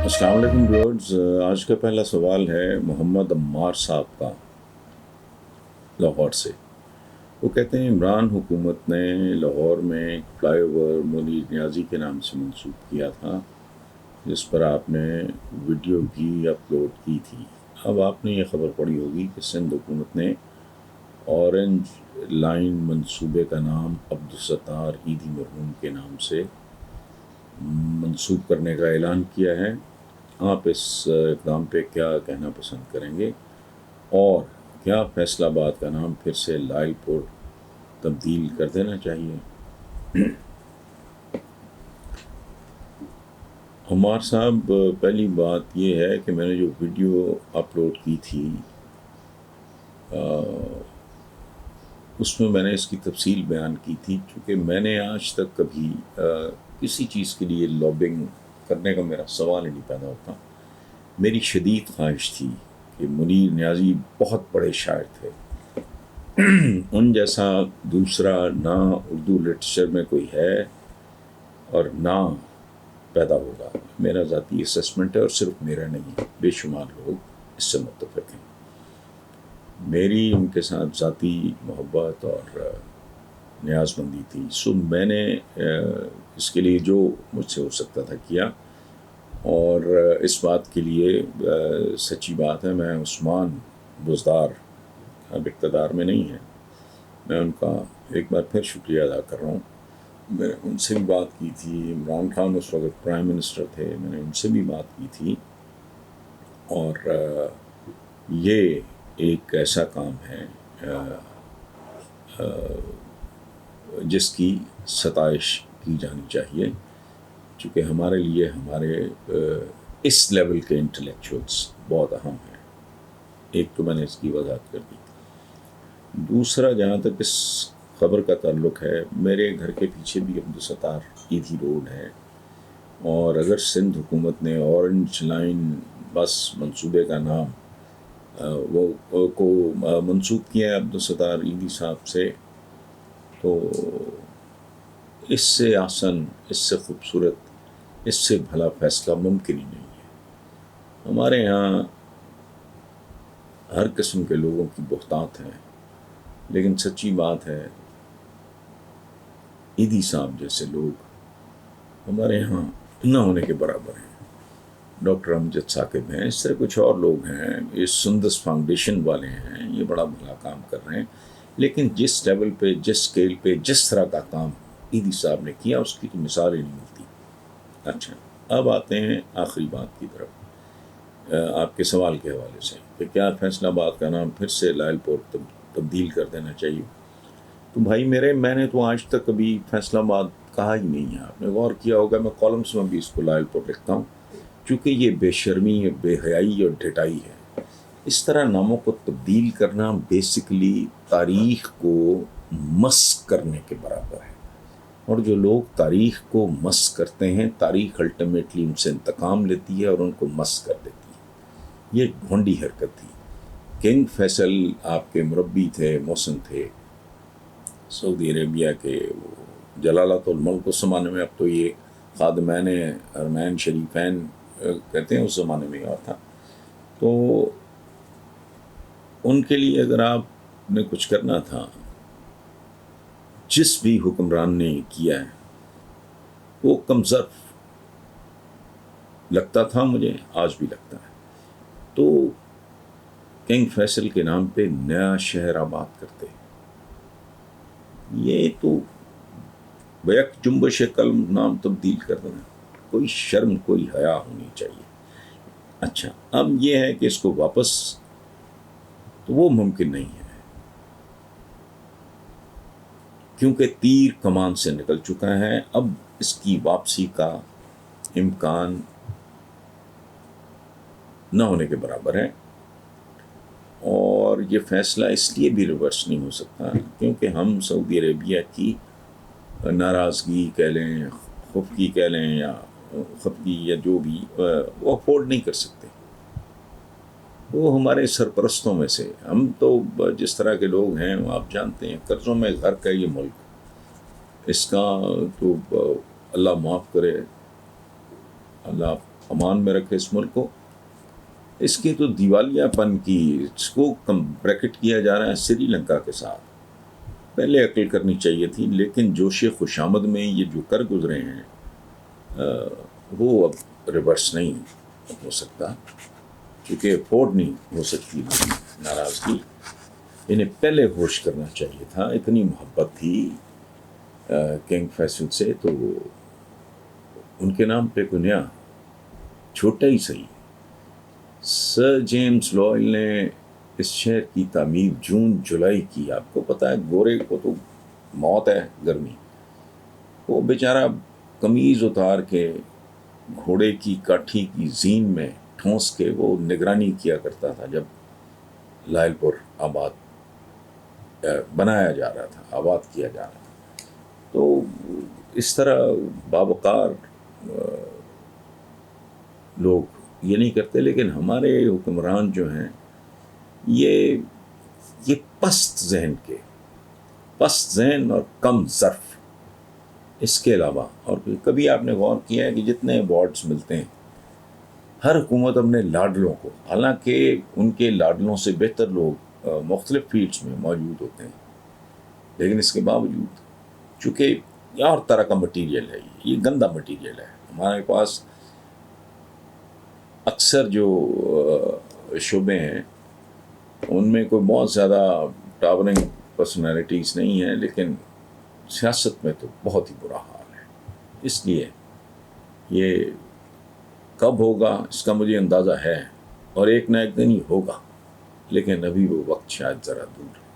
السلام علیکم ویورز، آج کا پہلا سوال ہے محمد عمار صاحب کا لاہور سے۔ وہ کہتے ہیں عمران حکومت نے لاہور میں ایک فلائی اوور منیر نیازی کے نام سے منسوب کیا تھا، جس پر آپ نے ویڈیو بھی اپلوڈ کی تھی۔ اب آپ نے یہ خبر پڑھی ہوگی کہ سندھ حکومت نے اورنج لائن منصوبے کا نام عبدالستار ایدھی مرحوم کے نام سے منسوب کرنے کا اعلان کیا ہے۔ آپ اس اقدام پہ کیا کہنا پسند کریں گے، اور کیا فیصل آباد کا نام پھر سے لائل پور تبدیل کر دینا چاہیے؟ عمار صاحب، پہلی بات یہ ہے کہ میں نے جو ویڈیو اپلوڈ کی تھی اس میں نے اس کی تفصیل بیان کی تھی، چونکہ میں نے آج تک کبھی کسی چیز کے لیے لابنگ کرنے کا میرا سوال ہی نہیں پیدا ہوتا۔ میری شدید خواہش تھی کہ منیر نیازی بہت بڑے شاعر تھے، ان جیسا دوسرا نہ اردو لٹریچر میں کوئی ہے اور نہ پیدا ہوگا۔ میرا ذاتی اسسمنٹ ہے، اور صرف میرا نہیں، بے شمار لوگ اس سے متفق ہیں۔ میری ان کے ساتھ ذاتی محبت اور نیاز مندی تھی، سو میں نے اس کے لیے جو مجھ سے ہو سکتا تھا کیا، اور اس بات کے لیے سچی بات ہے، میں عثمان بزدار اب اقتدار میں نہیں ہے، میں ان کا ایک بار پھر شکریہ ادا کر رہا ہوں۔ میں نے ان سے بھی بات کی تھی، عمران خان اس وقت پرائم منسٹر تھے، میں نے ان سے بھی بات کی تھی، اور یہ ایک ایسا کام ہے جس کی ستائش کی جانی چاہیے، چونکہ ہمارے لیے ہمارے اس لیول کے انٹلیکچوئلس بہت اہم ہیں۔ ایک تو میں نے اس کی وضاحت کر دی۔ دوسرا، جہاں تک اس خبر کا تعلق ہے، میرے گھر کے پیچھے بھی عبدالستار ایدھی روڈ ہے، اور اگر سندھ حکومت نے اورنج لائن بس منصوبے کا نام کو منسوب کیا ہے عبدالستار ایدھی صاحب سے، تو اس سے آسن، اس سے خوبصورت، اس سے بھلا فیصلہ ممکن ہی نہیں ہے۔ ہمارے ہاں ہر قسم کے لوگوں کی بہتات ہیں، لیکن سچی بات ہے ایدھی صاحب جیسے لوگ ہمارے ہاں نہ ہونے کے برابر ہیں۔ ڈاکٹر امجد ثاقب ہیں، اس طرح کچھ اور لوگ ہیں، یہ سندس فاؤنڈیشن والے ہیں، یہ بڑا بھلا کام کر رہے ہیں، لیکن جس لیول پہ، جس سکیل پہ، جس طرح کا کام ایدھی صاحب نے کیا، اس کی تو مثال ہی نہیں ملتی۔ اچھا، اب آتے ہیں آخری بات کی طرف، آپ کے سوال کے حوالے سے کہ کیا فیصل آباد کا نام پھر سے لائل پور تبدیل کر دینا چاہیے۔ تو بھائی میرے، میں نے تو آج تک کبھی فیصل آباد کہا ہی نہیں ہے۔ آپ نے غور کیا ہوگا، میں کالمس میں بھی اس کو لائل پور لکھتا ہوں، چونکہ یہ بے شرمی، بے حیائی اور ڈھٹائی ہے۔ اس طرح ناموں کو تبدیل کرنا بیسیکلی تاریخ کو مسخ کرنے کے برابر ہے، اور جو لوگ تاریخ کو مسخ کرتے ہیں، تاریخ الٹیمیٹلی ان سے انتقام لیتی ہے اور ان کو مسخ کر دیتی ہے۔ یہ گھونڈی حرکت تھی۔ کنگ فیصل آپ کے مربی تھے، محسن تھے، سعودی عربیہ کے، وہ جلالۃ الملک اس زمانے میں، اب تو یہ خادمین حرمین شریفین کہتے ہیں، اس زمانے میں اور تھا۔ تو ان کے لیے اگر آپ نے کچھ کرنا تھا، جس بھی حکمران نے کیا ہے وہ کم ظرف لگتا تھا، مجھے آج بھی لگتا ہے۔ تو کنگ فیصل کے نام پہ نیا شہر آباد کرتے، یہ تو بیک جنبش قلم نام تبدیل کر دینا، کوئی شرم، کوئی حیا ہونی چاہیے۔ اچھا، اب یہ ہے کہ اس کو واپس، تو وہ ممکن نہیں ہے، کیونکہ تیر کمان سے نکل چکا ہے۔ اب اس کی واپسی کا امکان نہ ہونے کے برابر ہے، اور یہ فیصلہ اس لیے بھی ریورس نہیں ہو سکتا کیونکہ ہم سعودی عربیہ کی ناراضگی کہہ لیں، خفگی کہہ لیں، یا خفگی، یا جو بھی، وہ افورڈ نہیں کر سکتے۔ وہ ہمارے سرپرستوں میں سے، ہم تو جس طرح کے لوگ ہیں آپ جانتے ہیں، قرضوں میں غرق ہے یہ ملک۔ اس کا تو اللہ معاف کرے، اللہ امان میں رکھے اس ملک کو. اس کی تو دیوالیہ پن کی اس کو بریکٹ کیا جا رہا ہے سری لنکا کے ساتھ. پہلے عقل کرنی چاہیے تھی، لیکن جوش خوشامد میں یہ جو کر گزرے ہیں وہ اب ریورس نہیں ہو سکتا، کیونکہ افورڈ نہیں ہو سکتی ناراضگی. انہیں پہلے ہوش کرنا چاہیے تھا. اتنی محبت تھی کنگ فیصل سے، تو ان کے نام پہ کوئی نیا چھوٹا ہی صحیح. سر جیمز لوئل نے اس شہر کی تعمیر جون جولائی کی. آپ کو پتہ ہے گورے کو تو موت ہے گرمی. وہ بیچارہ قمیض اتار کے گھوڑے کی کاٹھی کی زین میں ٹھونس کے وہ نگرانی کیا کرتا تھا جب لائل پور آباد بنایا جا رہا تھا، آباد کیا جا رہا تھا. تو اس طرح باوقار لوگ یہ نہیں کرتے. لیکن ہمارے حکمران جو ہیں یہ پست ذہن اور کم ظرف، اس کے علاوہ اور کبھی آپ نے غور کیا ہے کہ جتنے ایوارڈز ملتے ہیں ہر حکومت اپنے لاڈلوں کو، حالانکہ ان کے لاڈلوں سے بہتر لوگ مختلف فیلڈز میں موجود ہوتے ہیں، لیکن اس کے باوجود چونکہ یہ اور طرح کا مٹیریل ہے، یہ گندا مٹیریل ہے. ہمارے پاس اکثر جو شعبے ہیں ان میں کوئی بہت زیادہ ٹاورنگ پرسنالٹیز نہیں ہیں، لیکن سیاست میں تو بہت ہی برا حال ہے. اس لیے یہ کب ہوگا اس کا مجھے اندازہ ہے، اور ایک نہ ایک دن ہی ہوگا، لیکن ابھی وہ وقت شاید ذرا دور ہے.